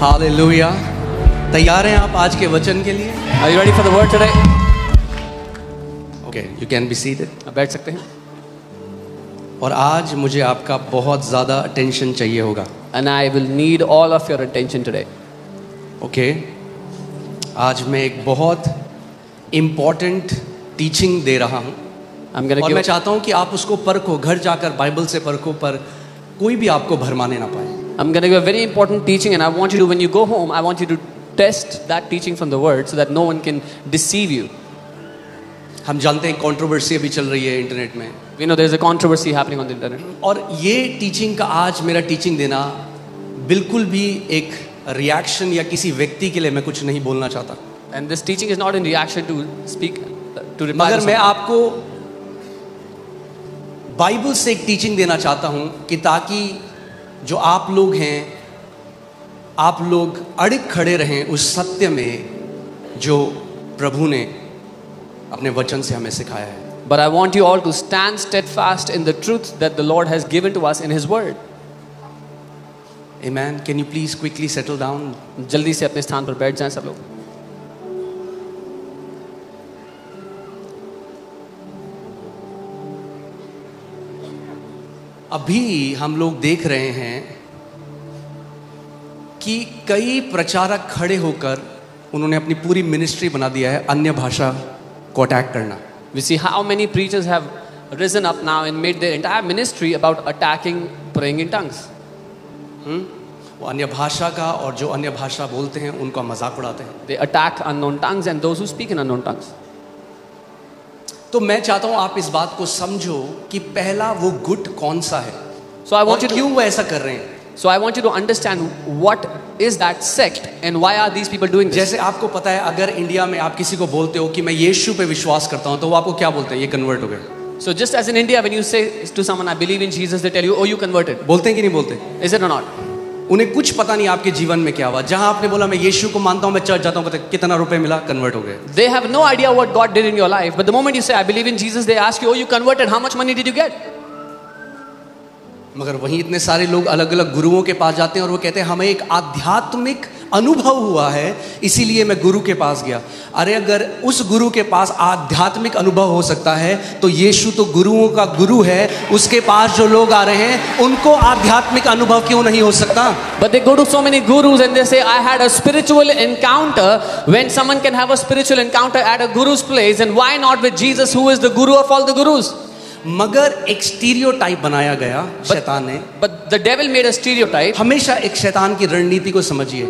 Hallelujah. तैयार हैं आप आज के वचन के लिए? Are you ready for the word today? Okay, you can be seated. आप बैठ सकते हैं। और आज मुझे आपका बहुत ज़्यादा अटेंशन चाहिए होगा। And I will need all of your attention today. Okay, आज मैं एक बहुत इम्पॉर्टेंट टीचिंग दे रहा हूँ I'm going to और मैं give. चाहता हूँ कि आप उसको परखो, घर जाकर बाइबल से परखो, पर कोई भी आपको भरमाने ना पाए। I'm going to give a very important teaching, and I want you to, when you go home, I want you to test that teaching from the word, so that no one can deceive you. हम जानते हैं controversy अभी चल रही है internet में, We know there's a controversy happening on the internet. और ये टीचिंग का आज मेरा टीचिंग देना बिल्कुल भी एक रिएक्शन या किसी व्यक्ति के लिए मैं कुछ नहीं बोलना चाहता, And this teaching is not in reaction to speak, to reply. मगर to मैं something. आपको बाइबल से एक टीचिंग देना चाहता हूँ कि ताकि जो आप लोग हैं, आप लोग अड़िग खड़े रहें उस सत्य में जो प्रभु ने अपने वचन से हमें सिखाया है। But I want you all to stand steadfast in the truth that the Lord has given to us in His Word. Amen. Can you please quickly settle down? जल्दी से अपने स्थान पर बैठ जाएं सब लोग। अभी हम लोग देख रहे हैं कि कई प्रचारक खड़े होकर उन्होंने अपनी पूरी मिनिस्ट्री बना दिया है अन्य भाषा को अटैक करना। We see how many preachers have risen up now and made their entire ministry about attacking praying in tongues. वो अन्य भाषा का और जो अन्य भाषा बोलते हैं उनका मजाक उड़ाते हैं। They attack unknown tongues and those who speak in unknown tongues. तो मैं चाहता हूं आप इस बात को समझो कि पहला वो गुट कौन सा है So I want और you क्यों to, वो ऐसा कर रहे हैं। so I want you to understand what is that sect and why are these people doing this. जैसे आपको पता है, अगर इंडिया में आप किसी को बोलते हो कि मैं यीशु पे विश्वास करता हूं, तो वो आपको क्या बोलते हैं? ये कन्वर्ट हो गए। So just as in India, when you say to someone, I believe in Jesus, they tell you, oh, you converted. बोलते हैं कि नहीं बोलते? Is it or not? उन्हें कुछ पता नहीं आपके जीवन में क्या हुआ। जहां आपने बोला मैं यीशु को मानता हूं, मैं चर्च जाता हूं, कहते कितना रुपए मिला, कन्वर्ट हो गए। They have no idea what God did in your life. But the moment you say, I believe in Jesus, they ask you, oh, you converted. How much money did you get? मगर वहीं इतने सारे लोग अलग अलग गुरुओं के पास जाते हैं और वो कहते हैं हमें एक आध्यात्मिक अनुभव हुआ है, इसीलिए मैं गुरु के पास गया। अरे अगर उस गुरु के पास आध्यात्मिक अनुभव हो सकता है तो यीशु तो गुरुओं का गुरु है, उसके पास जो लोग आ रहे हैं उनको आध्यात्मिक अनुभव क्यों नहीं हो सकता? But they go to so many gurus and they say, I had a spiritual encounter. When someone can have a spiritual encounter at a guru's place, and why not with Jesus, who is the guru of all the gurus? मगर एक stereotype बनाया गया शैतान ने। But the devil made a stereotype. हमेशा एक शैतान की रणनीति को समझिए,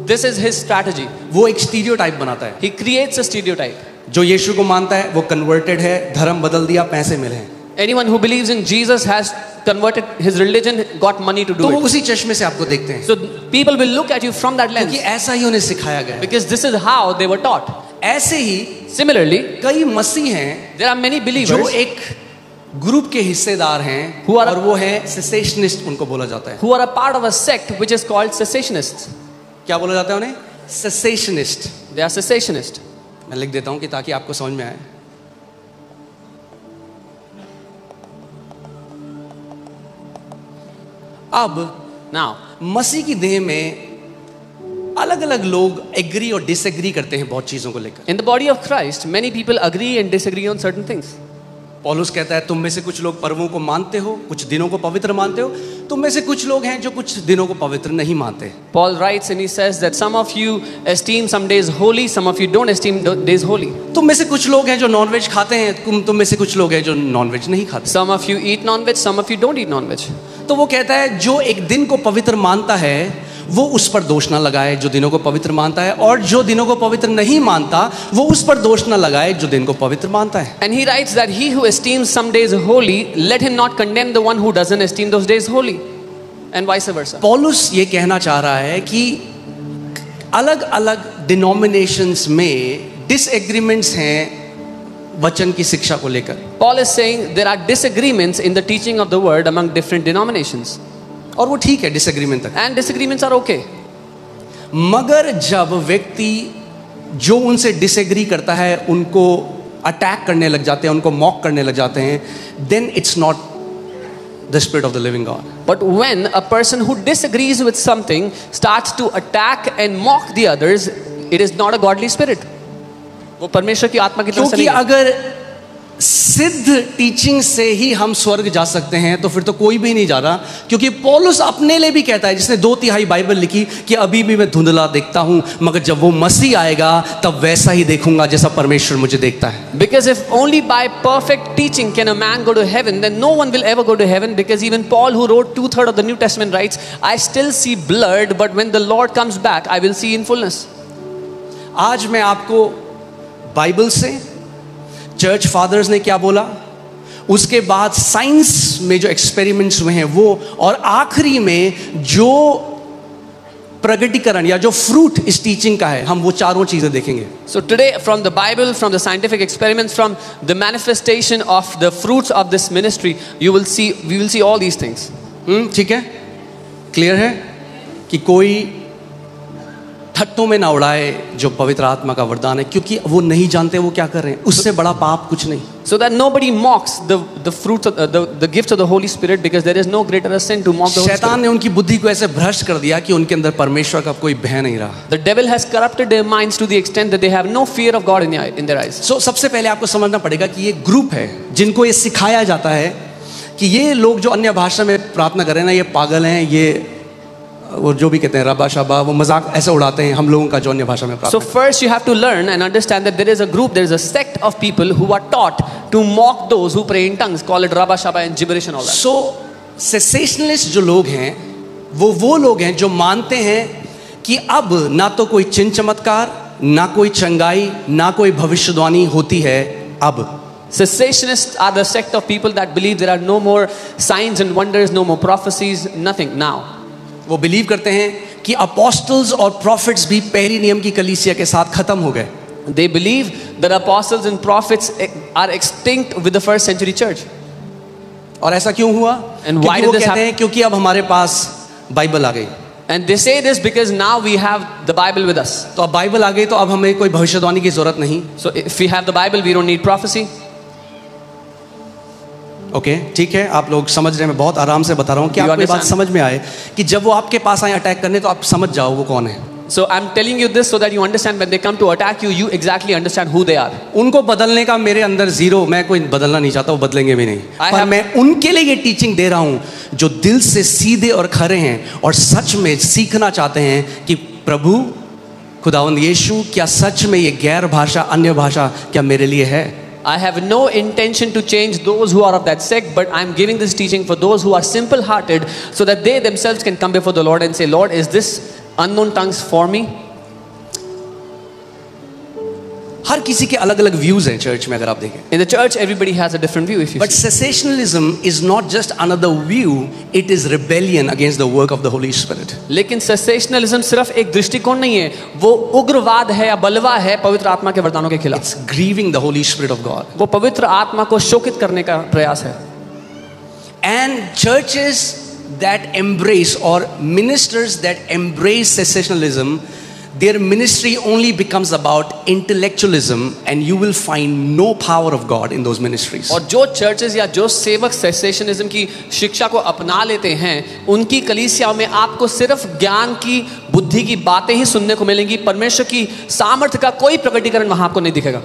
This is his strategy. वो एक स्टीरियोटाइप बनाता है। He creates a stereotype. जो यीशु को मानता है वो कन्वर्टेड है, धर्म बदल दिया, पैसे मिले हैं, Anyone who believes in Jesus has converted his religion, got money to तो do वो it. उसी चश्मे से आपको देखते हैं, So people will look at you from that lens क्योंकि ऐसा ही उन्हें सिखाया गया है। because this is how they were taught. ऐसे ही Similarly, कई मसीह हैं there are many जो believers एक ग्रुप के हिस्सेदार हैं Who are- और वो है सेसेशनिस्ट, उनको बोला जाता है। who are a part of a sect which is called cessationists. क्या बोला जाता है उन्हें? सेसेशनिस्ट। They are cessationists. मैं लिख देता हूं कि ताकि आपको समझ में आए। अब Now, मसीह की देह में अलग अलग लोग एग्री और डिसएग्री करते हैं बहुत चीजों को लेकर। in the body of Christ, many people agree and disagree on certain things. पौलुस कहता है तुम में से कुछ लोग पर्वों को मानते हो, कुछ दिनों को पवित्र मानते हो, तुम में से कुछ लोग हैं जो कुछ दिनों को पवित्र नहीं मानते। Paul writes and he says that some of you esteem some days holy, some of you don't esteem days holy. तुम में से कुछ लोग हैं जो नॉनवेज खाते हैं, तुम में से कुछ लोग हैं जो नॉनवेज नहीं खाते। Some of you eat non-veg, some of you don't eat non-veg. तो वो कहता है जो एक दिन को पवित्र मानता है वो उस पर दोष ना लगाए जो दिनों को पवित्र मानता है, और जो दिनों को पवित्र नहीं मानता वो उस पर दोष ना लगाए जो दिन को पवित्र मानता है। And he writes that he who esteems some days holy, let him not condemn the one who doesn't esteem those days holy, and vice versa. पौलुस ये कहना चाह रहा है कि अलग अलग डिनोमिनेशंस में डिसएग्रीमेंट्स हैं वचन की शिक्षा को लेकर। Paul is saying there are disagreements in the teaching of the word among different denominations. और वो ठीक है डिसएग्रीमेंट तक, And disagreements are okay. मगर जब व्यक्ति जो उनसे डिसएग्री करता है उनको अटैक करने लग जाते हैं, उनको मॉक करने लग जाते हैं, then it's not the Spirit of the living God. But when a person who disagrees with something starts to attack and mock the others, it is not a godly spirit. वो परमेश्वर की आत्मा की तरफ से क्योंकि नहीं है। अगर सिद्ध टीचिंग से ही हम स्वर्ग जा सकते हैं तो फिर तो कोई भी नहीं जा रहा, क्योंकि पौलुस अपने लिए भी कहता है, जिसने 2/3 बाइबल लिखी, कि अभी भी मैं धुंधला देखता हूं, मगर जब वो मसीह आएगा तब वैसा ही देखूंगा जैसा परमेश्वर मुझे देखता है। Because if only by perfect teaching can a man go to heaven, then no one will ever go to heaven. Because even Paul, who wrote 2/3 of the New Testament, writes, I still see blurred, but when the Lord comes back, I will see in fullness. आज मैं आपको Bible से, church fathers ने क्या बोला, उसके बाद science में जो एक्सपेरिमेंट्स हुए हैं वो, और आखिरी में जो प्रगटीकरण या जो फ्रूट इस टीचिंग का है, हम वो चारों चीजें देखेंगे। So today, from the Bible, from the scientific experiments, from the manifestation of the fruits of this ministry, we will see all these things. ठीक है, क्लियर है कि कोई ठट्टों में ना उड़ाए जो पवित्र आत्मा का वरदान है, क्योंकि वो नहीं जानते वो क्या कर रहे हैं, उससे बड़ा पाप कुछ नहीं। So that nobody mocks the fruits of the gifts of the Holy Spirit, because there is no greater sin to mock the Holy शैतान Spirit. ने उनकी बुद्धि को ऐसे भ्रष्ट कर दिया कि उनके अंदर परमेश्वर का कोई भय नहीं रहा। The devil has corrupted their minds to the extent that they have no fear of God in their eyes. So सबसे पहले आपको समझना पड़ेगा कि ये ग्रुप है जिनको ये सिखाया जाता है कि ये लोग जो अन्य भाषा में प्रार्थना कर रहे हैं ना, ये पागल हैं, ये वो जो भी कहते हैं रबा शबा, वो मजाक ऐसे उड़ाते हैं हम लोगों का जो अन्य भाषा में प्रार्थना। So first you have to learn and understand that there is a group, there is a sect of people who are taught to mock those who pray in tongues, call it rabba shaba and gibberish and all that. So सेसेशनलिस्ट जो लोग हैं वो लोग हैं जो मानते हैं कि अब ना तो कोई चिन्ह चमत्कार, ना कोई चंगाई, ना कोई भविष्यवाणी होती है अब। Cessationists are the sect of people that believe there are no more signs and wonders, no more prophecies, nothing now. वो बिलीव करते हैं कि अपोस्टल्स और प्रॉफिट्स भी पहली नियम की कलीसिया के साथ खत्म हो गए। They believe that apostles and prophets are extinct with the first century church. और ऐसा क्यों हुआ? And why क्योंकि वो did this कहते हैं क्योंकि अब हमारे पास बाइबल आ गई। And they say this because now we have the Bible with us. तो अब बाइबल आ गई तो अब हमें कोई भविष्यवाणी की जरूरत नहीं। So if we have the Bible, we don't need prophecy. Okay, ठीक है, आप लोग समझ रहे हैं, मैं बहुत आराम से बता रहा हूँ कि आपको ये बात समझ में आए कि जब वो आपके पास आए अटैक करने तो आप समझ जाओ वो कौन है। So I'm telling you this so that you understand when they come to attack you, you exactly understand who they are. उनको बदलने का मेरे अंदर जीरो, मैं कोई बदलना नहीं चाहता, वो बदलेंगे भी नहीं। पर मैं उनके लिए ये टीचिंग दे रहा हूँ जो दिल से सीधे और खरे हैं और सच में सीखना चाहते हैं कि प्रभु खुदावंद यीशु, क्या सच में ये गैर भाषा, अन्य भाषा क्या मेरे लिए है? I have no intention to change those who are of that sect, but I'm giving this teaching for those who are simple-hearted, so that they themselves can come before the Lord and say, Lord, is this unknown tongues for me? हर किसी के अलग अलग views हैं church में, अगर आप देखें। In the church, everybody has a different view. If you But cessationalism is not just another view; it is rebellion against the work of the Holy Spirit. लेकिन cessationalism सिर्फ एक दृष्टिकोण नहीं है, वो उग्रवाद है या बलवा है पवित्र आत्मा के वरदानों के खिलाफ। It's grieving the Holy Spirit of God. वो पवित्र आत्मा को शोकित करने का प्रयास है। And churches that embrace, or ministers that embrace cessationalism, their ministry only becomes about intellectualism, and you will find no power of God in those ministries. और जो चर्चेस या जो सेवक सेसेशनिज्म की शिक्षा को अपना लेते हैं, उनकी कलीसियाओं में आपको सिर्फ ज्ञान की, बुद्धि की बातें ही सुनने को मिलेंगी, परमेश्वर की सामर्थ्य का कोई प्रकटीकरण वहां आपको नहीं दिखेगा।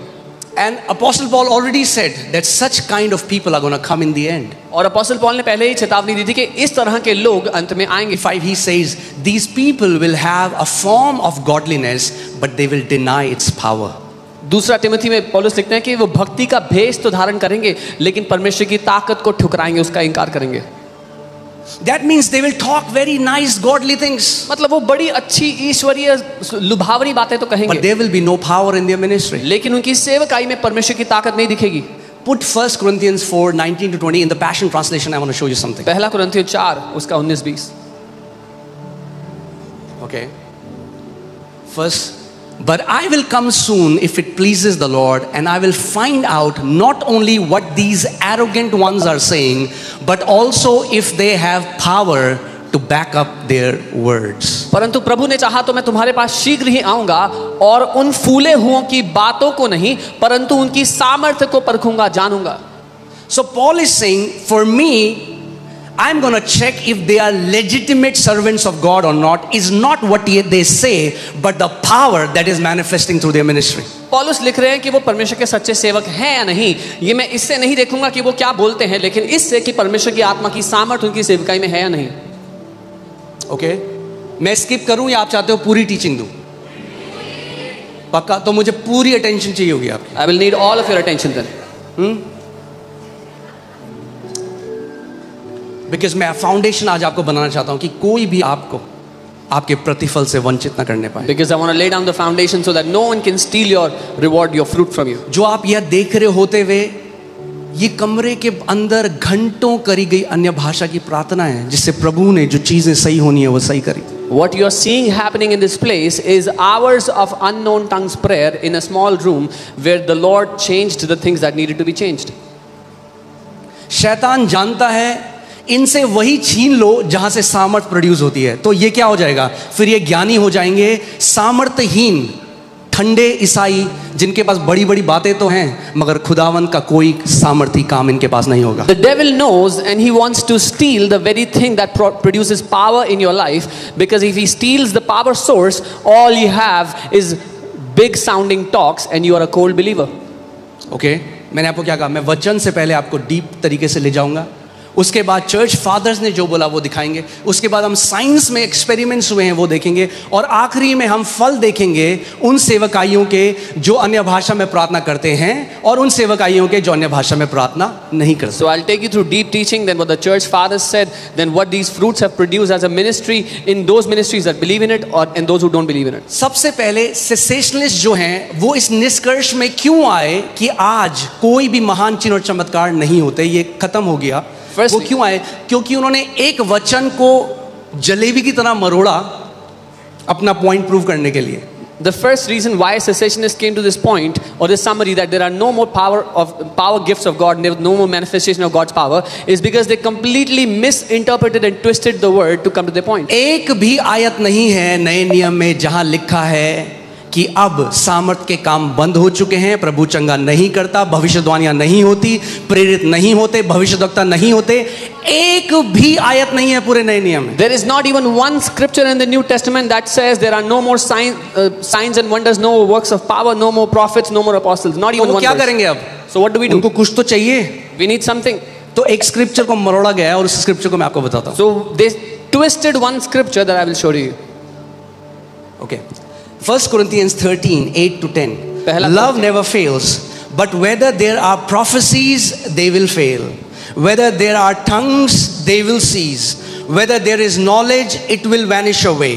And Apostle Paul already said that such kind of people are going to come in the end. और अपोस्टल पौल ने पहले ही चेतावनी दी थी कि इस तरह के लोग अंत में आएंगे। 5 he says these people will have a form of godliness but they will deny its power. दूसरा तिमोथी में पौलुस लिखते हैं कि वो भक्ति का भेष तो धारण करेंगे, लेकिन परमेश्वर की ताकत को ठुकराएंगे, उसका इनकार करेंगे। That means they will talk very nice godly things, मतलब वो बड़ी अच्छी ईश्वरीय लुभावनी बातें तो कहेंगे, but there will be no power in their ministry. लेकिन उनकी सेवकाई में परमेश्वर की ताकत नहीं दिखेगी। Put 1 Corinthians 4:19-20 in the Passion Translation. I want to show you something. पहला कुरिन्थियों 4 उसका 19-20। Okay. First, but I will come soon if it pleases the Lord, and I will find out not only what these arrogant ones are saying, but also if they have power to back up their words. परंतु प्रभु ने चाहा तो मैं तुम्हारे पास शीघ्र ही आऊंगा और उन फूले हुओं की बातों को नहीं, परंतु उनकी सामर्थ्य को परखूंगा, जानूंगा। So Paul is saying, for me, I'm going to check if they are legitimate servants of God or not is not what they say, but the power that is manifesting through their ministry. पौलुस लिख रहे हैं कि वो परमेश्वर के सच्चे सेवक हैं या नहीं, ये मैं इससे नहीं देखूंगा कि वो क्या बोलते हैं, लेकिन इससे कि परमेश्वर की आत्मा की सामर्थ उनकी सेवकाई में है या नहीं. ओके, मैं स्किप करूं या आप चाहते हो पूरी टीचिंग दूं? पक्का? तो मुझे पूरी अटेंशन चाहिए होगी आपकी. I will need all of your attention then. Because मैं फाउंडेशन आज आपको बनाना चाहता हूं कि कोई भी आपको आपके प्रतिफल से वंचित ना करने पाए. Because I want to lay down the foundation so that no one can steal your reward, your fruit from you. जो आप यह देख रहे होते हुए ये कमरे के अंदर घंटों करी गई अन्य भाषा की प्रार्थना है, जिससे प्रभु ने जो चीजें सही होनी है वो सही करी. What you are seeing happening in this place is hours of unknown tongues prayer in a small room where the Lord changed the things that needed to be changed. शैतान जानता है इनसे वही छीन लो जहां से सामर्थ प्रोड्यूस होती है, तो ये क्या हो जाएगा, फिर ये ज्ञानी हो जाएंगे, सामर्थहीन ठंडे ईसाई जिनके पास बड़ी बड़ी बातें तो हैं मगर खुदावन का कोई सामर्थी काम इनके पास नहीं होगा. The devil knows and he wants to steal the very thing that produces power in your life, because if he steals the power source, all you have is big sounding talks and you are a cold believer. Okay, मैंने आपको क्या कहा, मैं वचन से पहले आपको deep तरीके से ले जाऊंगा, उसके बाद चर्च फादर्स ने जो बोला वो दिखाएंगे, उसके बाद हम साइंस में एक्सपेरिमेंट्स हुए हैं वो देखेंगे, और आखिरी में हम फल देखेंगे उन सेवकाइयों के जो अन्य भाषा में प्रार्थना करते हैं और उन सेवकाइयों के जो अन्य भाषा में प्रार्थना नहीं करते. So I'll take you through deep teaching, then what the church fathers said, then what these fruits have produced as a ministry in those ministries that believe in it or in those who don't believe in it. सबसे पहले सेसेशनलिस्ट जो हैं वो इस निष्कर्ष में क्यों आए कि आज कोई भी महान चिन्ह और चमत्कार नहीं होते, ये खत्म हो गया. वो क्यों आए? क्योंकि उन्होंने एक वचन को जलेबी की तरह मरोड़ा अपना पॉइंट प्रूव करने के लिए. The first reason why cessationists came to this point or this summary that there are no more power gifts of God, no more manifestation of God's power, is because they completely misinterpreted and twisted the word to come to their point. एक भी आयत नहीं है नए नियम में जहां लिखा है कि अब सामर्थ के काम बंद हो चुके हैं, प्रभु चंगा नहीं करता, भविष्यवाणियां नहीं होती, प्रेरित नहीं होते, भविष्यद्वक्ता नहीं होते. एक भी आयत नहीं है पूरे नए नियम में. There is not even one scripture in the New Testament that says there are no more signs and wonders, no more works of power, no more prophets, no more apostles. Not even one. क्या करेंगे अब? So what do we do? उनको कुछ तो चाहिए. We need something. तो एक scripture को मरोड़ा गया है और उस स्क्रिप्चर को मैं आपको बताता हूँ. So they twisted one scripture that I will show you. Okay. 1 Corinthians 13:8 to 10. Love never fails, but whether there are prophecies, they will fail. Whether there are tongues, they will cease. Whether there is knowledge, it will vanish away.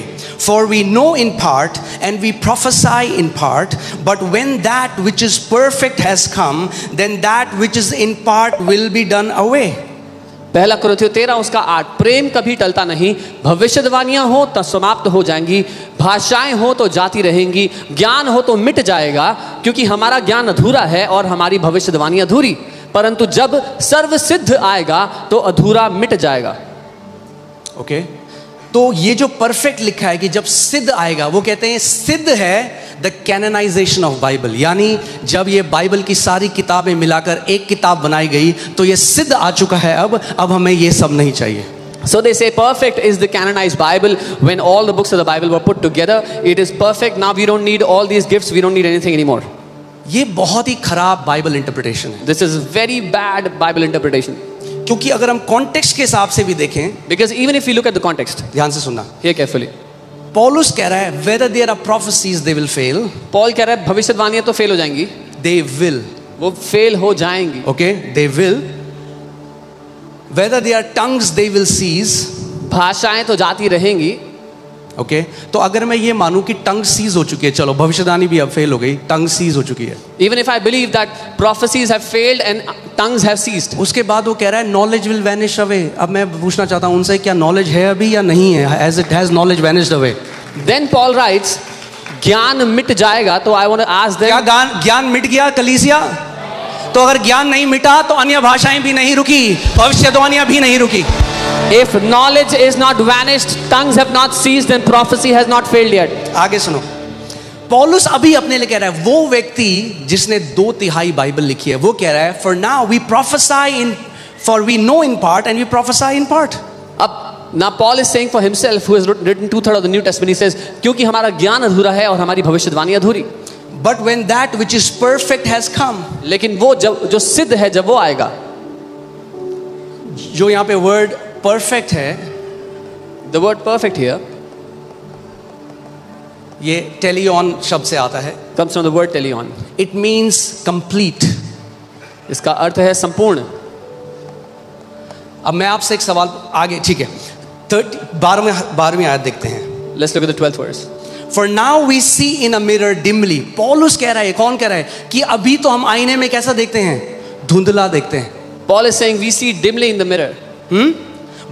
For we know in part and we prophesy in part, but when that which is perfect has come, then that which is in part will be done away. पहला कुरिन्थियों 13:8. प्रेम कभी टलता नहीं, भविष्यवाणियां हो तो समाप्त हो जाएंगी, भाषाएं हो तो जाती रहेंगी, ज्ञान हो तो मिट जाएगा, क्योंकि हमारा ज्ञान अधूरा है और हमारी भविष्यवाणी अधूरी, परंतु जब सर्व सिद्ध आएगा तो अधूरा मिट जाएगा. ओके, तो ये जो परफेक्ट लिखा है कि जब सिद्ध आएगा, वो कहते हैं सिद्ध है द कैनोनाइजेशन ऑफ बाइबल, यानी जब ये बाइबल की सारी किताबें मिलाकर एक किताब बनाई गई तो ये सिद्ध आ चुका है. अब हमें ये सब नहीं चाहिए. So they say perfect is the canonized Bible. When all the books of the Bible were put together, it is perfect. Now we don't need all these gifts, we don't need anything anymore. ये बहुत ही खराब Bible interpretation है. This is very bad Bible interpretation. क्योंकि अगर हम context के हिसाब से भी देखें, because even if you look at the context, ध्यान से सुनना, hear carefully. पौलुस कह रहा है whether there are prophecies they will fail. Paul कह रहा है भविष्यवाणियां तो फेल हो जाएंगी. They will. वो फेल हो जाएंगी. Okay, they will. Whether there are tongues they will cease. भाषाएं तो जाती रहेंगी. ओके, तो अगर मैं ये मानूं कि टंग सीज हो चुकी है, चलो भविष्यवाणी भी अब फेल हो गई, टंग सीज हो चुकी है. Even if I believe that prophecies have failed and tongues have ceased. उसके बाद वो कह रहा है knowledge will vanish away. अब मैं पूछना चाहता हूं उनसे, क्या नॉलेज है अभी या नहीं है? As it has knowledge vanished away. Then Paul writes, ज्ञान मिट जाएगा. तो I want to ask them, क्या ज्ञान मिट गया कलीसिया? तो अगर ज्ञान नहीं मिटा तो अन्य भाषाएं भी नहीं रुकी, भविष्यवाणियां भी नहीं रुकी. If knowledge is not vanished, tongues have not ceased, and prophecy has not failed yet. आगे सुनो, पौलुस अभी अपने लिए कह रहा है, वो व्यक्ति जिसने 2/3 बाइबल लिखी है, वो कह रहा है for now we prophesy in For we know in part and we prophesy in part. अब now Paul is saying for himself, who has written 2/3 of the New Testament, he says, क्योंकि हमारा ज्ञान अधूरा है और हमारी भविष्यवाणी अधूरी. But when that which is perfect has come, लेकिन वो जब जो सिद्ध है जब वो आएगा, जो यहाँ पे word perfect है, the word perfect here ये टेलियन शब्द से आता है. comes from the word teleon. It means complete. इसका अर्थ है संपूर्ण. अब मैं आपसे एक सवाल आगे, ठीक है, 12वीं आयत देखते हैं. Let's look at the 12th verse. For now we see in a mirror dimly. पौलुस कह रहा है, कौन कह रहा है कि अभी तो हम आईने में कैसा देखते हैं, धुंधला देखते हैं. Paul is saying we see dimly in the mirror.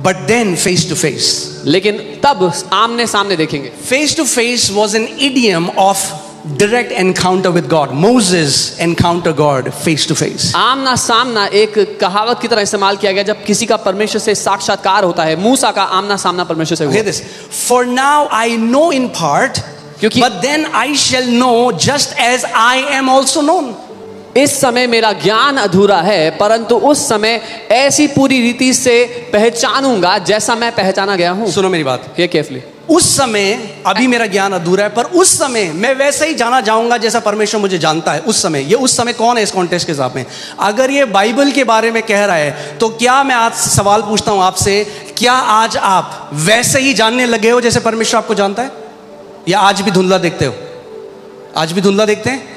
But then face to face. लेकिन तब आमने सामने देखेंगे. Face to face was an idiom of direct encounter with God. Moses encountered God face to face. आमना सामना एक कहावत की तरह इस्तेमाल किया गया जब किसी का परमेश्वर से साक्षात्कार होता है. मूसा का आमना सामना परमेश्वर से हुआ. Hear this. For now I know in part, क्योंकि but then I shall know just as I am also known. इस समय मेरा ज्ञान अधूरा है, परंतु उस समय ऐसी पूरी रीति से पहचानूंगा जैसा मैं पहचाना गया हूं. सुनो मेरी बात. Hear carefully. उस समय, अभी मेरा ज्ञान अधूरा है, पर उस समय मैं वैसे ही जाना जाऊंगा जैसा परमेश्वर मुझे जानता है. उस समय, ये उस समय कौन है इस कॉन्टेक्स्ट के हिसाब में? अगर ये बाइबल के बारे में कह रहा है, तो क्या मैं आज सवाल पूछता हूं आपसे, क्या आज आप वैसे ही जानने लगे हो जैसे परमेश्वर आपको जानता है, या आज भी धुंधला देखते हो? आज भी धुंधला देखते हैं?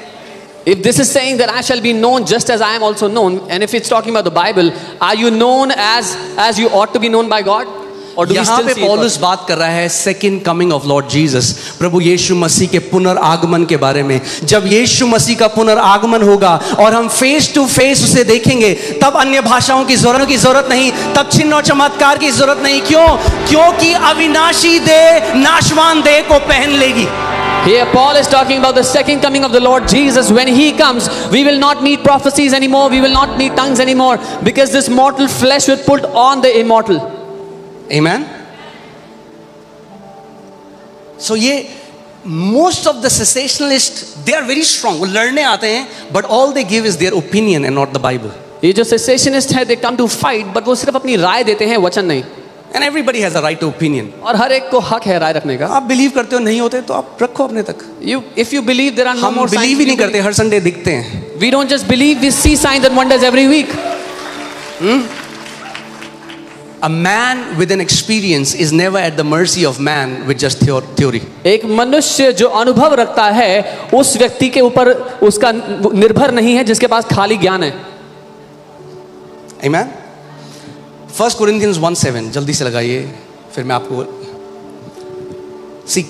If this is saying that I shall be known just as I am also known, and if it's talking about the Bible, are you known as you ought to be known by God? Or do we यहाँ still पे see it? पौलुस बात कर रहा है second coming of lord Jesus, प्रभु यीशु मसीह के पुनर्आगमन के बारे में. जब यीशु मसीह का पुनर्आगमन होगा और हम फेस टू फेस उसे देखेंगे, तब अन्य भाषाओं की जरूरत नहीं, तब चिन्ह और चमत्कार की जरूरत नहीं. क्यों? क्योंकि अविनाशी देह नाशवान देह को पहन लेगी. Here Paul is talking about the second coming of the Lord Jesus. When he comes, we will not need prophecies anymore, we will not need tongues anymore, because this mortal flesh will put on the immortal. Amen. So ये most of the cessationalists, they are very strong. वो लड़ने आते हैं, but all they give is their opinion and not the Bible. ये जो cessationist है, they come to fight, but वो सिर्फ अपनी राय देते हैं, वचन नहीं. And everybody has a right to opinion. और हर एक को हक है राय रखने का. आप बिलीव करते हो, नहीं होते तो आप रखो अपने तक. If you believe there are no हम more signs, बिलीव ही नहीं करते, हर संडे दिखते हैं. we don't just believe, we see signs and wonders every week. A man with an experience is never at the mercy of man with just theory. एक मनुष्य जो अनुभव रखता है उस व्यक्ति के ऊपर उसका निर्भर नहीं है जिसके पास खाली ज्ञान है. Amen. 1 Corinthians 1:7 जल्दी से लगाइए, फिर मैं आपको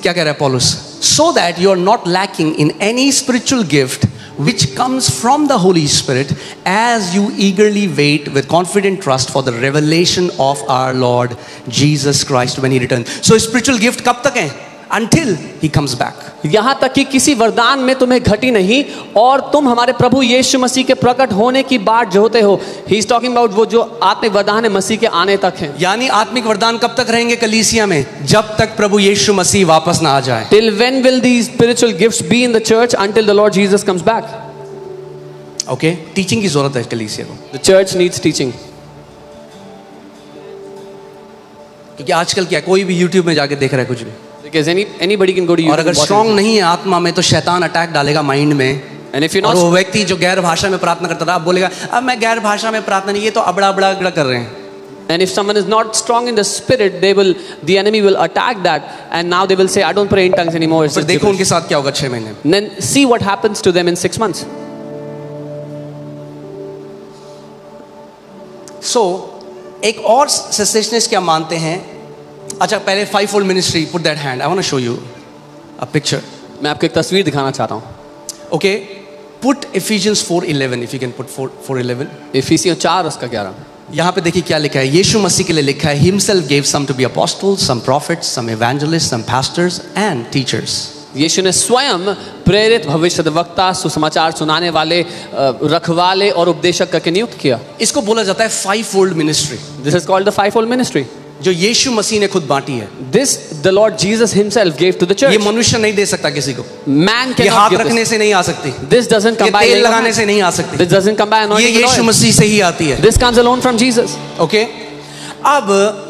क्या कह रहा है पौलुस. So that you are not lacking in any spiritual gift which comes from the Holy Spirit, as you eagerly wait with confident trust for the revelation of our Lord Jesus Christ when he returns. So spiritual gift कब तक है? Until he comes back. यहाँ तक कि किसी वरदान में तुम्हें घटी नहीं, और तुम हमारे प्रभु यीशु मसीह के प्रकट होने की बाट जोते हो. He is talking about वो जो आत्मिक वरदान है मसीह के आने तक है. यानी आत्मिक वरदान कब तक रहेंगे कलीसिया में? जब तक प्रभु यीशु मसीह वापस ना आ जाए. Till when will these spiritual gifts be in the church? Until the Lord Jesus comes back. Okay? Teaching की जरूरत है कलीसिया को. The church needs teaching. क्योंकि आजकल क्या, कोई भी YouTube में जाके देख रहा है कुछ भी. Because anybody can go to YouTube. और अगर स्ट्रांग नहीं है आत्मा में, तो शैतान अटैक डालेगा माइंड में. And if you're और not, वो व्यक्ति जो गैर भाषा में प्रार्थना करता था, अब बोलेगा अब मैं गैर भाषा में प्रार्थना नहीं, ये तो अबड़ा कर रहे हैं. and if someone is not strong in the spirit, the enemy will attack that, and now they will say, I don't pray in tongues anymore. It's फिर just देखो gibberish. उनके साथ क्या होगा 6 महीने. And then see what happens to them in 6 months. So एक और secessionist क्या मानते हैं. अच्छा पहले 5-fold ministry, put that hand. I want to show you a picture. मैं आपको एक तस्वीर दिखाना चाहता हूँ. Okay, put Ephesians 4:11 if you can put 4:11. इफिसियों 4 उसका 11. यहाँ पे देखिए क्या लिखा है. यीशु मसीह के लिए लिखा है, Himself gave some to be apostles, some prophets, some evangelists, some pastors and teachers. यीशु ने स्वयं प्रेरित, भविष्यद्वक्ता, सुसमाचार सुनाने वाले, रखवाले और उपदेशक करके नियुक्त किया. इसको बोला जाता है 5-fold ministry. This is called the fivefold ministry. जो यीशु मसीह ने खुद बांटी है। This the Lord Jesus himself gave to the church. ये मनुष्य नहीं दे सकता किसी को। Man ये cannot हाथ give रखने this. से नहीं आ सकती। This doesn't come ये by तेल laying on लगाने hands. से नहीं आ सकती। This doesn't come by ये anointing यीशु oil. मसीह से ही आती है। This comes alone from Jesus. Okay, अब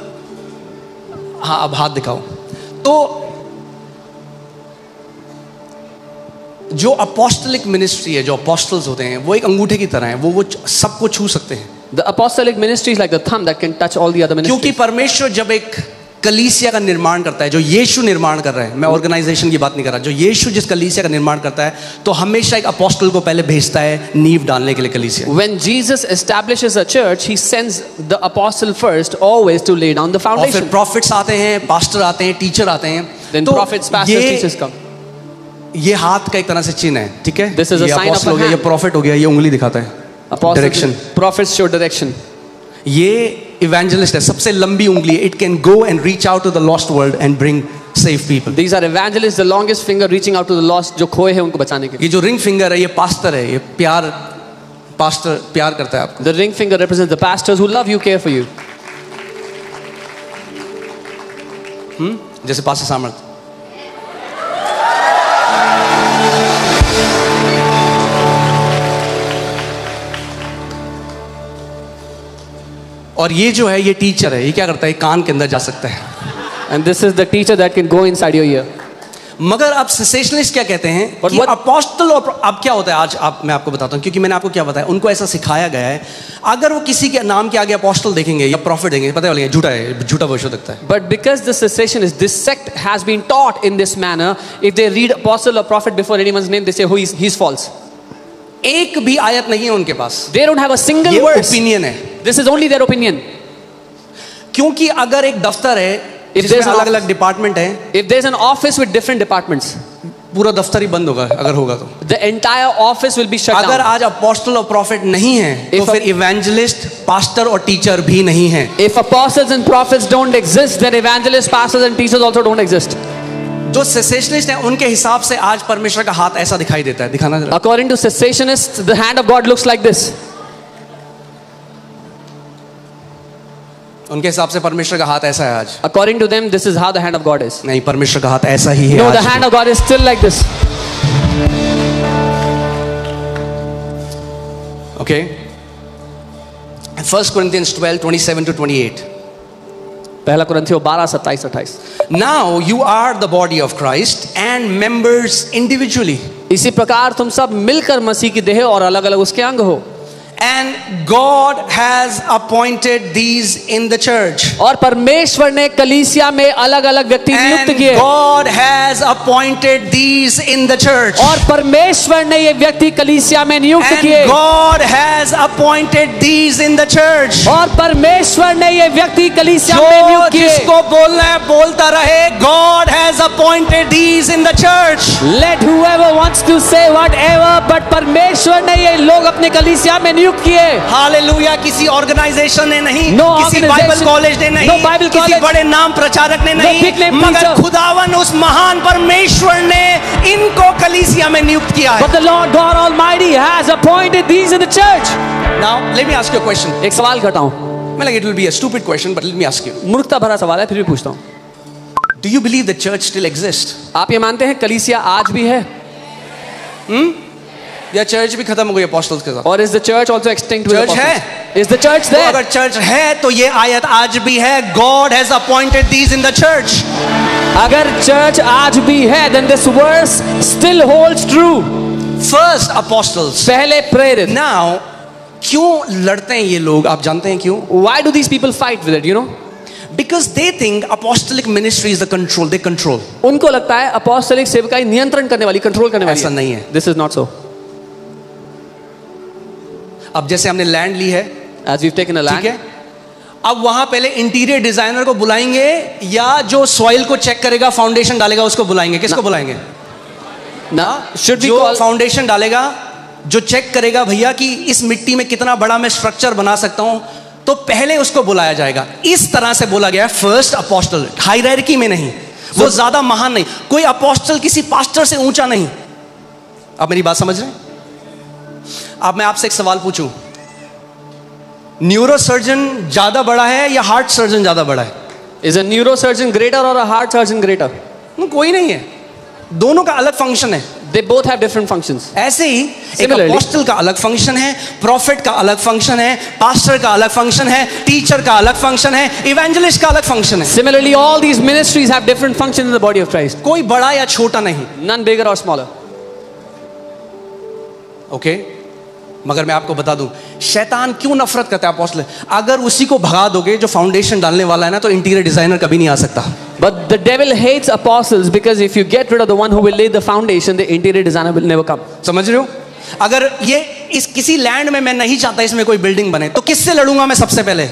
हाँ, अब हाथ दिखाओ। तो जो अपोस्टलिक मिनिस्ट्री है, जो अपोस्टल्स होते हैं, वो एक अंगूठे की तरह है, वो सबको छू सकते हैं। The apostolic ministry is like the thumb that can touch all the other क्योंकि ministries. परमेश्वर जब एक कलीसिया का निर्माण करता है, जो यीशु निर्माण कर रहा है, मैं ऑर्गेनाइजेशन की बात नहीं कर रहा, जो यीशु जिस कलीसिया का निर्माण करता है, तो हमेशा एक अपोस्टल को पहले भेजता है नींव डालने के लिए कलीसिया। When Jesus establishes a church, he sends the apostle first, always to lay down the और फिर foundation. प्रॉफिट्स आते हैं, पास्टर आते हैं, टीचर आते हैं। Then तो prophets, pastors, teachers come. ये हाथ का एक तरह से चिन्ह है, ठीक है? This is a ये sign of apostle a हो गया, ये hand. प्रॉफिट हो गया, ये उंगली दिखाता है, Apostles, direction. prophets show direction. ये इवेंजलिस्ट है, सबसे लंबी उंगली है। It can go and reach out to the lost world and bring save people. These are evangelists, the longest finger reaching out to the lost, जो खोए हैं उनको बचाने के लिए. ये जो रिंग फिंगर है, ये पास्टर है, ये पास्टर प्यार करता है आपको। The ring finger represents the pastors who love you, care for you. जैसे पास्टर सामर्थ। और ये जो है, ये टीचर है, ये क्या करता है? कान के अंदर जा सकता है। And this is the teacher that can go inside your ear. मगर अब सेसेशनलिस्ट क्या कहते हैं But कि what- अपोस्टल, और अब क्या होता है आज, आप मैं आपको बताता हूँ, क्योंकि मैंने आपको क्या बताया, उनको ऐसा सिखाया गया है, अगर वो किसी के नाम के आगे अपोस्टल देखेंगे या प्रॉफिट देखेंगे, पता है झूठा है, झूठा भविष्य लगता है। But because the cessationists, this sect has been taught in this manner, if they read apostle or prophet before anyone's name, they say, "Oh, he's false." एक भी आयत नहीं है उनके पास, They don't have a single ये verse. Opinion है। This is only their opinion. क्योंकि अगर एक दफ्तर है If जिसमें there's an अलग अलग डिपार्टमेंट है, If there's an office with different departments, पूरा दफ्तर ही बंद होगा अगर होगा तो। the entire office will be shut अगर down. आज अपोस्टल और प्रॉफिट नहीं है, तो If a- फिर इवेंजलिस्ट, पास्टर और टीचर भी नहीं है। If apostles and prophets don't exist, then evangelists, pastors, and teachers also don't exist. जो सेसेशनिस्ट हैं, उनके हिसाब से आज परमेश्वर का हाथ ऐसा दिखाई देता है। दिखाना जरा। According to cessationists, the hand of God looks like this. उनके हिसाब से परमेश्वर का हाथ ऐसा है आज। According to them, this is how the hand of God is. नहीं, परमेश्वर का हाथ ऐसा ही है No, the आज। hand of God is still like this. Okay. 1 Corinthians 12:27-28. पहला कुरिन्थियों 12:27-28. Now you are the body of Christ and members individually. इसी प्रकार तुम सब मिलकर मसीह की देह और अलग अलग उसके अंग हो. And God has appointed these in the church. और परमेश्वर ने कलीसिया में अलग अलग व्यक्ति नियुक्त And किए. God has appointed these in the church. और परमेश्वर ने ये व्यक्ति कलीसिया में नियुक्त And किए. God has appointed these in the church. और परमेश्वर ने ये व्यक्ति कलीसिया में जो नियुक्त किए. जिसको बोलना है बोलता रहे, God has appointed these in the church. Let whoever wants to say whatever, but परमेश्वर ने ये लोग अपने कलीसिया में नियुक्त किए. हालेलुया। किसी ऑर्गेनाइजेशन ने नहीं, No किसी organization, बाइबल कॉलेज ने नहीं, no Bible किसी college, बड़े नाम प्रचारक ने no नहीं, big name मगर preacher. खुदावन उस महान परमेश्वर ने इनको कलीसिया में नियुक्त किया है। But the Lord God Almighty has appointed these in the church. Now let me ask you a question. एक सवाल करता हूँ. मैं लगा it will be a stupid question, but let me ask you. मूर्खता भरा सवाल है, फिर भी पूछता हूँ. Do you believe the church still exists? आप ये मानते हैं कलीसिया आज भी है? या चर्च भी खत्म हो गई apostles के साथ? Or is the church also extinct with Church apostles? Is the church तो there? अगर चर्च है तो ये आयत आज भी है, God has appointed these in the church. अगर चर्च आज भी है, then this verse still holds true. First apostles. पहले प्रेरित. Now क्यों लड़ते हैं ये लोग, आप जानते हैं क्यों? Why do these people fight with it? You know? Because they think apostolic ministry is the control. They control. उनको लगता है apostolic सेवकाई नियंत्रण करने वाली, कंट्रोल करने वाली. ऐसा नहीं है. This is not so. अब जैसे हमने लैंड ली है, As we've taken a ठीक land, है, अब वहां पहले इंटीरियर डिजाइनर को बुलाएंगे या जो सॉइल को चेक करेगा, फाउंडेशन डालेगा, उसको बुलाएंगे? किसको बुलाएंगे? now should we जो call फाउंडेशन डालेगा, जो चेक करेगा भैया कि इस मिट्टी में कितना बड़ा मैं स्ट्रक्चर बना सकता हूं, तो पहले उसको बुलाया जाएगा. इस तरह से बोला गया फर्स्ट अपोस्टल, हायरार्की में नहीं, वो ज्यादा महान नहीं. कोई अपोस्टल किसी पास्टर से ऊंचा नहीं. आप मेरी बात समझ रहे हैं? अब मैं आपसे एक सवाल पूछूं, न्यूरो सर्जन ज्यादा बड़ा है या हार्ट सर्जन ज्यादा बड़ा है? Is a neurosurgeon greater or a heart surgeon greater? कोई नहीं है, दोनों का अलग फंक्शन है। They both have different functions. ऐसे ही एक Similarly, अपोस्टल का अलग फंक्शन है, प्रॉफिट का अलग फंक्शन है, पास्टर का अलग फंक्शन है, टीचर का अलग फंक्शन है, इवेंजलिस्ट का अलग फंक्शन है। Similarly, all these ministries have different functions in the body of Christ. कोई बड़ा या छोटा नहीं, None bigger or smaller. Okay. मगर मैं आपको बता दूं, शैतान क्यों नफरत करता है अपोस्टल? अगर उसी को भगा दोगे जो फाउंडेशन डालने वाला है ना, तो इंटीरियर डिजाइनर कभी नहीं आ सकता। But the devil hates apostles because if you get rid of the one who will lay the foundation, the interior designer will never come. समझ रहे हो? अगर ये इस किसी लैंड में मैं नहीं चाहता इसमें कोई बिल्डिंग बने, तो किससे लड़ूंगा मैं? सबसे पहले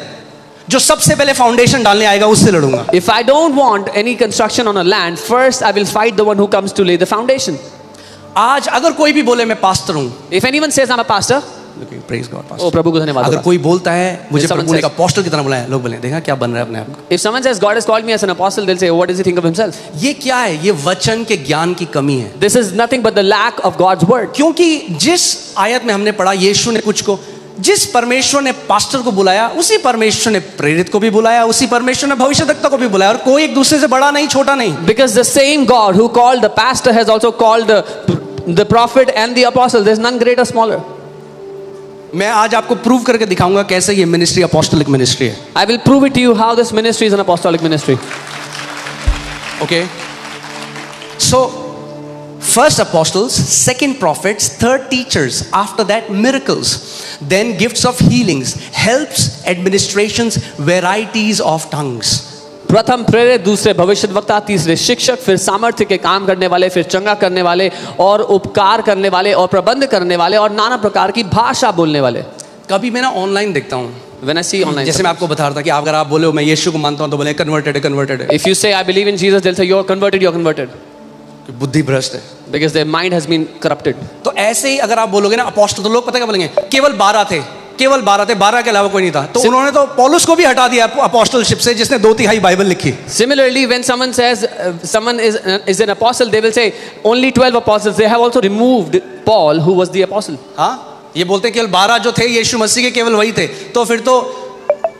जो सबसे पहले फाउंडेशन डालने आएगा उससे लड़ूंगा। If I don't want any construction on a land, first I will fight the one who comes to lay the foundation. आज अगर कोई भी बोले मैं पास्टर हूं, If anyone says I'm a pastor, praise God oh प्रभु को धन्यवाद। अगर कोई बोलता है मुझे If someone प्रभु ने says- अपोस्टल की तरह बुलाया, लोग बोले देखा क्या बन रहा है अपने आप को। If someone says God has called me as an apostle, they'll say, what does he think of himself? ये क्या है? ये वचन के ज्ञान की कमी है। This is nothing but the lack of God's word. क्योंकि जिस आयत में हमने पढ़ा, यीशु ने कुछ को, जिस परमेश्वर ने पास्टर को बुलाया, उसी परमेश्वर ने प्रेरित को भी बुलाया, उसी परमेश्वर ने भविष्यद्वक्ता को भी बुलाया, और कोई एक दूसरे से बड़ा नहीं छोटा नहीं। Because the same God who called the pastor has also called the prophet and the apostle. There's none greater or smaller. मैं आज आपको प्रूव करके दिखाऊंगा कैसे ये मिनिस्ट्री अपोस्टलिक मिनिस्ट्री है। I will prove it to you how this ministry is an apostolic ministry. Okay, so first apostles, second prophets, third teachers, after that miracles, then gifts of healings, helps, administrations, varieties of tongues. प्रथम प्रेरित, दूसरे भविष्यद्वक्ता, तीसरे शिक्षक, फिर सामर्थ्य के काम करने वाले, फिर चंगा करने वाले और उपकार करने वाले और प्रबंध करने वाले और नाना प्रकार की भाषा बोलने वाले। कभी मैं ना ऑनलाइन देखता हूँ, When I see online, जैसे मैं आपको बता रहा था कि अगर आप बोले हो मैं यीशु को मानता हूँ, तो बोले कन्वर्टेड है, कन्वर्टेड है। if you say I believe in Jesus, they'll say you're converted, you're converted, बुद्धि भ्रष्ट है। because their mind has been corrupted. तो ऐसे ही अगर आप बोलोगे ना अपोस्टल, तो लोग पता क्या बोलेंगे? केवल 12 थे, केवल 12 थे, 12 के अलावा कोई नहीं था। तो उन्होंने तो पौलुस को भी हटा दिया अपोस्टलशिप से, जिसने 2/3 बाइबल लिखी। Similarly, when someone says someone is an apostle, they will say only 12 apostles. They have also removed Paul, who was the apostle. हाँ, ये बोलते हैं केवल 12 जो थे यीशु मसीह के, केवल वही थे। तो फिर तो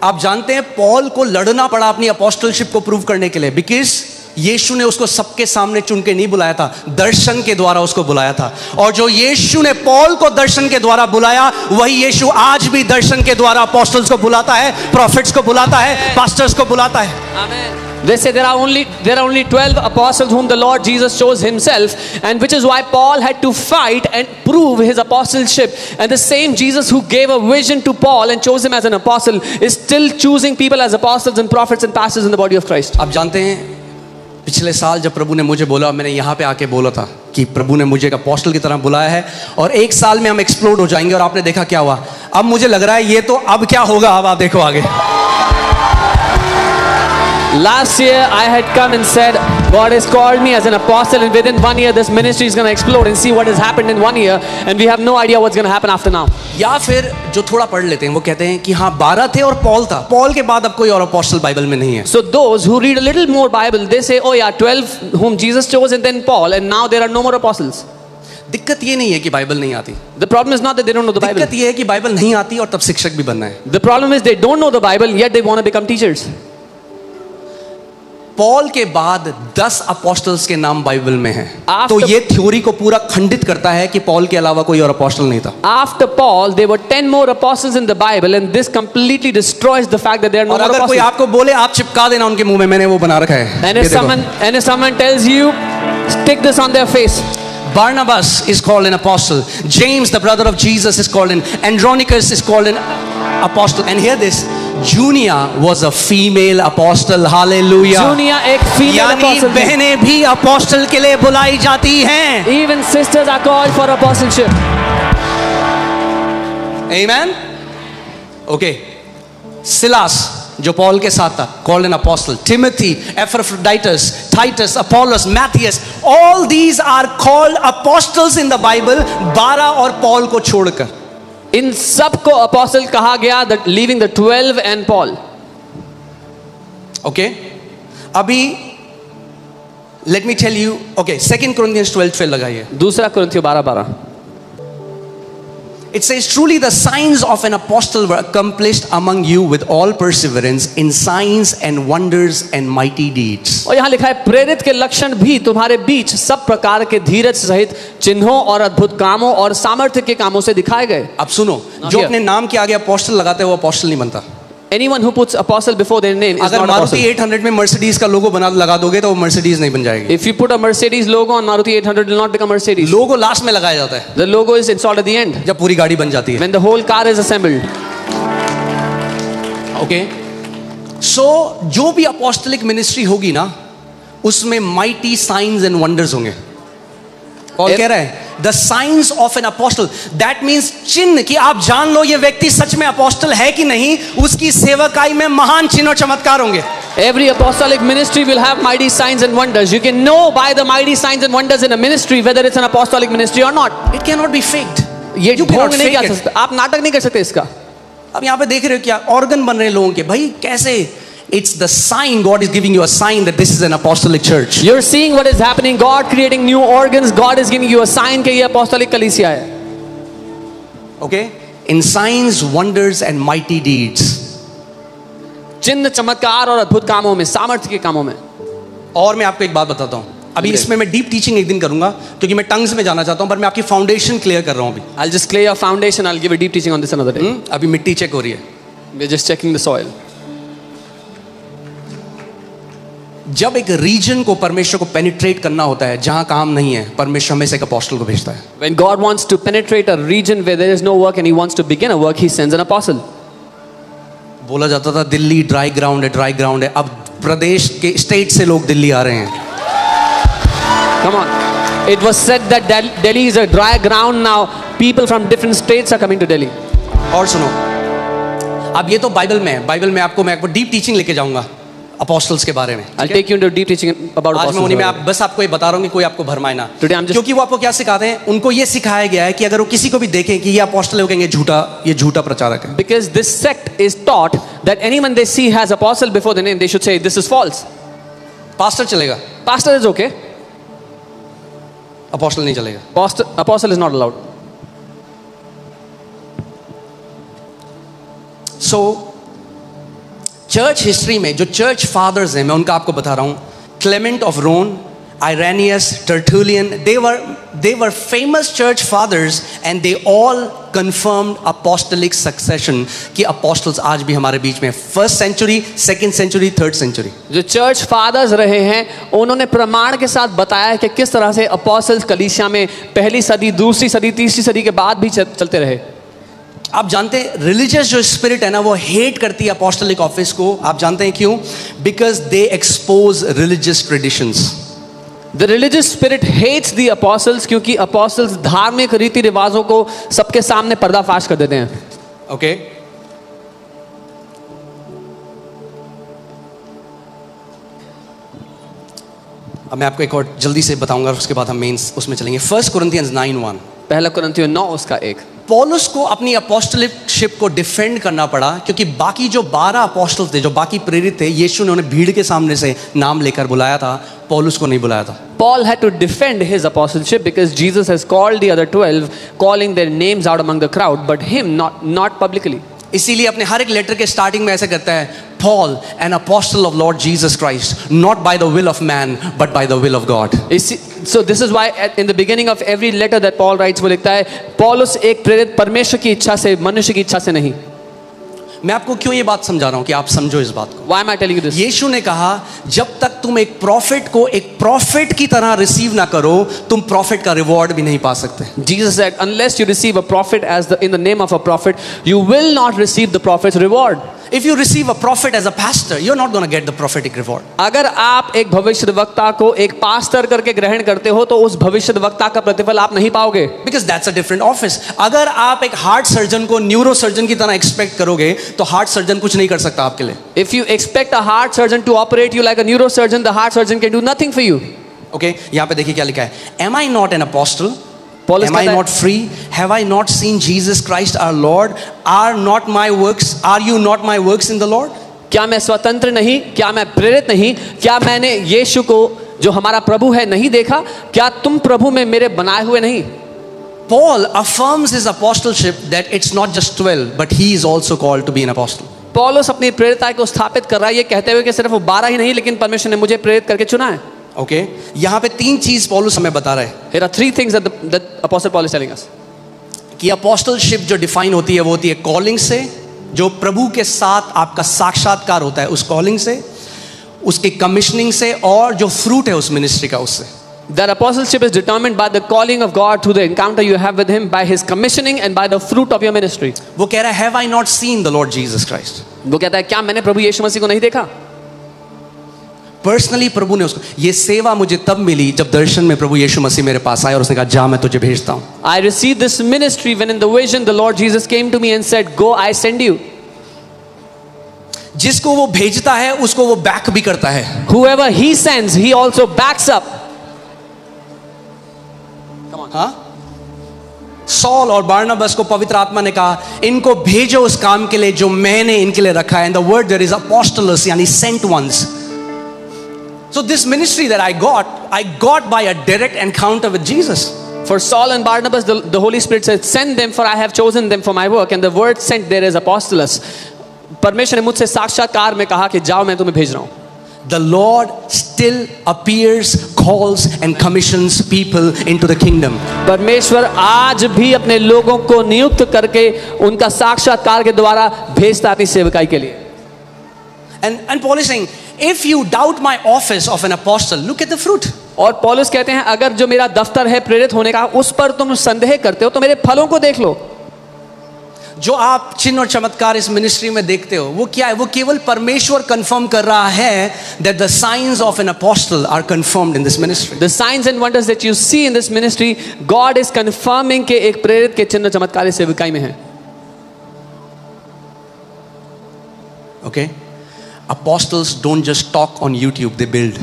आप जानते हैं पॉल को लड़ना पड़ा अपनी अपोस्टलशिप को प्रूव करने के लिए, बिकॉज यीशु ने उसको सबके सामने चुन के नहीं बुलाया था, दर्शन के द्वारा उसको बुलाया था। और जो यीशु ने पॉल को दर्शन के द्वारा बुलाया, वही यीशु आज भी दर्शन के द्वारा अपोस्टल्स को बुलाता है, प्रॉफिट्स को बुलाता है, पास्टर्स को बुलाता है। Amen. They say there are only 12 apostles whom the Lord Jesus chose himself, and which is why Paul had to fight and prove his apostleship. And the same Jesus who gave a vision to Paul and chose him as an apostle is still choosing people as apostles and prophets and pastors in the body of Christ. आप जानते हैं पिछले साल जब प्रभु ने मुझे बोला, मैंने यहाँ पे आके बोला था कि प्रभु ने मुझे एक अपोस्टल की तरह बुलाया है और 1 साल में हम एक्सप्लोड हो जाएंगे, और आपने देखा क्या हुआ। अब मुझे लग रहा है ये तो अब क्या होगा, अब आप देखो आगे। Last year I had come and said God has called me as an apostle, and within 1 year this ministry is going to explode, and see what has happened in 1 year, and we have no idea what's going to happen after now. या फिर जो थोड़ा पढ़ लेते हैं वो कहते हैं कि हाँ 12 थे और पॉल था, पॉल के बाद अब कोई और अपोस्टल बाइबल में नहीं है। So those who read a little more Bible, they say, oh yeah, 12 whom Jesus chose and then Paul, and now there are no more apostles. दिक्कत ये नहीं है कि बाइबल नहीं आती, The problem is not that they don't know the Bible. दिक्कत ये है कि बाइबल नहीं आती और तब शिक्षक भी बनना है। The problem is they don't know the Bible, yet they want to become teachers. Paul के बाद 10 अपोस्टल्स के नाम बाइबल में हैं। After- तो ये थ्योरी को पूरा खंडित करता है कि पॉल के अलावा कोई और अपोस्टल नहीं था। After Paul, there were 10 more apostles in the Bible, and this completely destroys the fact that there are no और more अगर कोई apostles. आपको बोले, आप चिपका देना उनके मुंह में, मैंने वो बना रखा है। And ये if देखो। someone tells you, stick this on their face. Barnabas is called an apostle. James, the brother of Jesus, is called an. Andronicus is called an apostle. And hear this, Junia was a female apostle. Hallelujah. Junia एक female यानी apostle थी. बहनें भी apostle के लिए बुलाई जाती हैं। Even sisters are called for apostleship. Amen. Okay. Silas, जो पॉल के साथ था, called an apostle. Timothy, Epaphroditus, Titus, Apollos, Matthias, all these are called apostles in the Bible, 12 और पॉल को छोड़कर। इन सबको apostle कहा गया, that leaving the 12 and Paul. Okay. अभी let me tell you, okay, 2 Corinthians 12 फिर लगाइए। दूसरा कुरिन्थियों 12:12. It says, truly the signs of an apostle were accomplished among you with all perseverance in signs and wonders and mighty deeds. और यहाँ लिखा है प्रेरित के लक्षण भी तुम्हारे बीच सब प्रकार के धीरज सहित चिन्हों और अद्भुत कामों और सामर्थ्य के कामों से दिखाए गए। अब सुनो, जो अपने नाम के आगे अपोस्टल लगाते हैं वो अपोस्टल नहीं बनता। Anyone who puts apostle before their name is अगर not मारुति apostle. 800 में मर्सिडीज का लोगो बना लगा दोगे तो वो मर्सिडीज नहीं बन जाएगी। If you put a Mercedes logo on Maruti 800, it will not become Mercedes. Logo last में लगाया जाता है The logo is installed at the end जब पूरी गाड़ी बन जाती है। when the whole car is assembled. Okay, so जो भी अपोस्टलिक मिनिस्ट्री होगी ना उसमें माइटी साइंस एंड वंडर्स होंगे। पॉल कह रहा है the signs of an apostle, that means चिन्ह कि आप जान लो ये व्यक्ति सच में अपोस्टल है कि नहीं, उसकी सेवकाई में महान चिन्ह और चमत्कार होंगे। Every apostolic ministry will have mighty signs and wonders. You can know by the mighty signs and wonders in a ministry whether it's an apostolic ministry or not. It cannot be faked. ये You cannot ढोंग नहीं fake कर it. सकते, आप नाटक नहीं कर सकते इसका। अब यहाँ पे देख रहे हो क्या ऑर्गन बन रहे हैं लोगों के, भाई कैसे? It's the sign, God is giving you a sign that this is an apostolic church. You're seeing what is happening. God creating new organs. God is giving you a sign कि ये apostolic कलीसिया है। Okay? In signs, wonders and mighty deeds. चिन्ह, चमत्कार और अद्भुत कामों में, सामर्थ्य के कामों में। और मैं आपको एक बात बताता हूँ, अभी इसमें मैं डीप टीचिंग एक दिन करूंगा क्योंकि मैं टंग्स में जाना चाहता हूँ, पर मैं आपकी फाउंडेशन क्लियर कर रहा हूँ अभी। I'll just clear your foundation. I'll give a deep teaching on this another day. अभी मिट्टी चेक हो रही है। We're just checking the soil. जब एक रीजन को परमेश्वर को पेनिट्रेट करना होता है जहां काम नहीं है, परमेश्वर हमेशा एक अपोस्टल को भेजता है। When God wants to penetrate a region where there is no work and He wants to begin a work, He sends an apostle. बोला जाता था दिल्ली ड्राई ग्राउंड है, ड्राई ग्राउंड है। अब प्रदेश के स्टेट से लोग दिल्ली आ रहे हैं। Come on. It was said that Delhi is a dry ground now. People from different states are coming to Delhi. और सुनो, अब ये तो बाइबल में है, बाइबल में मैं आपको डीप टीचिंग लेके जाऊंगा अपोस्टल्स के बारे में। I'll take you into deep teaching about आज मैं apostles. उन्हीं में बस आपको ये बता रहा हूँ कि कोई आपको भरमाए ना। Today I'm just- क्योंकि वो आपको क्या सिखाते हैं, उनको ये सिखाया गया है कि अगर वो किसी को भी देखें कि ये अपोस्टल है, वो कहेंगे झूठा, ये झूठा प्रचारक है। Because this sect is taught that anyone they see has apostle before the name, they should say this is false. Pastor चलेगा, Pastor is okay. अपोस्टल नहीं चलेगा। Apostle is not allowed. So church history में जो church fathers हैं, मैं उनका आपको बता रहा हूं। Clement of Rome, Irenaeus, Tertullian, they were famous church fathers and they all confirmed apostolic succession कि apostles आज भी हमारे बीच में, first century, second century, third century. जो चर्च फादर्स रहे हैं उन्होंने प्रमाण के साथ बताया है कि किस तरह से apostles कलीसिया में पहली सदी, दूसरी सदी, तीसरी सदी के बाद भी चलते रहे। आप जानते हैं रिलीजियस जो स्पिरिट है ना वो हेट करती है अपोस्टलिक ऑफिस को। आप जानते हैं क्यों? Because they expose religious traditions. The religious spirit hates the apostles क्योंकि apostles धार्मिक रीति रिवाजों को सबके सामने पर्दाफाश कर देते हैं। ओके, अब मैं आपको एक और जल्दी से बताऊंगा, उसके बाद हम मेन उसमें चलेंगे। 1 Corinthians 9:1। पहला कुरिन्थियों 9 उसका 1। पौलुस को अपनी अपोस्टलशिप को डिफेंड करना पड़ा क्योंकि बाकी जो 12 अपोस्टल थे, जो बाकी प्रेरित थे, यीशु ने उन्हें भीड़ के सामने से नाम लेकर बुलाया था, पौलुस को नहीं बुलाया था। Paul had to defend his apostleship because Jesus has called the other 12, calling their names out among the crowd, but him not publicly. इसीलिए अपने हर एक लेटर के स्टार्टिंग में ऐसे कहता है, Paul, an apostle of Lord Jesus Christ, not by the will of man, but by the will of God. So this is why in the beginning of every letter that Paul writes वो लिखता है, पौलुस एक प्रेरित परमेश्वर की इच्छा से, मनुष्य की इच्छा से नहीं। मैं आपको क्यों ये बात समझा रहा हूं कि आप समझो इस बात को। Why am I telling you this? यीशु ने कहा जब तक तुम एक प्रॉफिट को एक प्रॉफिट की तरह रिसीव ना करो, तुम प्रॉफिट का रिवॉर्ड भी नहीं पा सकते। Jesus said, unless you receive a prophet in the name of a prophet, you will not receive the prophet's reward. If you receive a prophet as a pastor, you're not going to get the prophetic reward. अगर आप एक भविष्यद्वक्ता को एक pastor करके ग्रहण करते हो तो उस भविष्यद्वक्ता का प्रतिफल आप नहीं पाओगे। Because that's a different office. अगर आप एक हार्ट सर्जन को न्यूरो सर्जन की तरह एक्सपेक्ट करोगे तो हार्ट सर्जन कुछ नहीं कर सकता आपके लिए। If you expect a heart surgeon to operate you like a neurosurgeon, the heart surgeon can do nothing for you. Okay, यहाँ पे देखिए क्या लिखा है। Am I not an apostle? Paulus Am I not free? Have I not seen Jesus Christ our Lord? Are you not my works in the Lord? क्या मैं स्वतंत्र नहीं? क्या मैं प्रेरित नहीं? क्या मैंने यीशु को जो हमारा प्रभु है नहीं देखा? क्या तुम प्रभु में मेरे बनाए हुए नहीं? Paul affirms his apostleship that it's not just 12, but he is also called to be an apostle. पौलुस अपनी प्रेरिताई को स्थापित कर रहा है ये कहते हुए कि सिर्फ वो 12 ही नहीं लेकिन परमेश्वर ने मुझे प्रेरित करके चुना है. ओके यहाँ पे 3 चीज पौलुस हमें बता रहा है. Here are 3 things that the apostle Paul is telling us. कि अपोस्टलशिप जो डिफाइन होती है वो होती है कॉलिंग से, जो प्रभु के साथ आपका साक्षात्कार होता है उस कॉलिंग से, उसकी कमिश्निंग से, और जो फ्रूट है उस मिनिस्ट्री का उससे. That apostleship is determined by the calling of God through the encounter you have with Him, by His commissioning and by the fruit of your ministry. वो कह रहा है Have I not seen the Lord Jesus Christ? वो कहता है क्या मैंने प्रभु यीशु मसीह को नहीं देखा? पर्सनली प्रभु ने उसको, ये सेवा मुझे तब मिली जब दर्शन में प्रभु यीशु मसीह मेरे पास आया और उसने कहा जा मैं तुझे भेजता हूँ. I received this ministry when in the vision the Lord Jesus came to me and said, "Go, I send you." जिसको वो भेजता है उसको वो बैक भी करता है. Whoever He sends, He also backs up. हाँ, सॉल और बारनबास को पवित्र आत्मा ने कहा इनको भेजो उस काम के लिए जो मैंने इनके लिए रखा है. And the word there is apostles यानी sent ones. So this ministry that I got by a direct encounter with Jesus. For Saul and Barnabas, the Holy Spirit said, "Send them, for I have chosen them for my work." And the word "sent" there is apostolos. परमेश्वर ने मुझसे साक्षात्कार में कहा कि जाओ मैं तुम्हें भेज रहा हूँ. The Lord still appears, calls and commissions people into the kingdom. परमेश्वर आज भी अपने लोगों को नियुक्त करके उनका साक्षात्कार के द्वारा भेजता अपनी सेवकाई के लिए. And Paul is saying, if you doubt my office of an apostle, look at the fruit. और पौलुस कहते हैं अगर जो मेरा दफ्तर है प्रेरित होने का उस पर तुम संदेह करते हो तो मेरे फलों को देख लो. जो आप चिन्ह और चमत्कार इस मिनिस्ट्री में देखते हो वो क्या है? वो केवल परमेश्वर कंफर्म कर रहा है that the signs of an apostle are confirmed in this ministry. The signs and wonders that you see in this ministry, God is confirming कि एक प्रेरित के चिन्ह चमत्कार इस सेवकाई में है. Okay? Apostles don't just talk on YouTube, they build.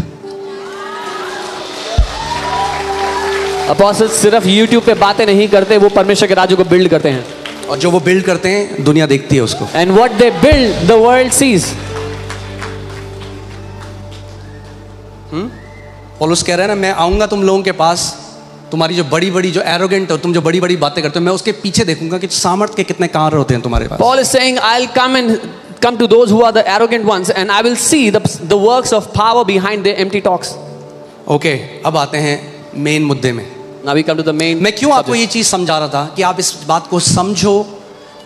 Apostles सिर्फ YouTube पे बातें नहीं करते, वो परमेश्वर के राज्य को बिल्ड करते हैं. और जो वो बिल्ड करते हैं दुनिया देखती है उसको. And what they build, the world sees. पौलुस कह रहा है ना मैं आऊंगा तुम लोगों के पास, तुम्हारी जो बड़ी बड़ी जो एरोगेंट हो, तुम जो बड़ी बड़ी बातें करते हो, मैं उसके पीछे देखूंगा कि सामर्थ के कितने कार्य होते हैं तुम्हारे पास. Paul is saying, I'll come to those who are the arrogant ones, and I will see the works of power behind their empty talks. Okay, अब आते हैं मेन मुद्दे में. Now we come to the main. मैं क्यों आपको ये चीज समझा रहा था कि आप इस बात को समझो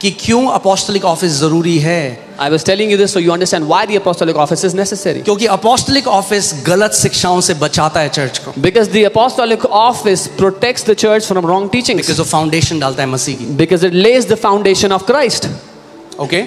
कि क्यों अपोस्टलिक ऑफिस जरूरी है. I was telling you this so you understand why the apostolic office is necessary. क्योंकि अपोस्टलिक ऑफिस गलत शिक्षाओं से बचाता है चर्च को. Because the apostolic office protects the church from wrong teachings. Because वो फाउंडेशन डालता है मसीह की. Because it lays the foundation of Christ. Okay?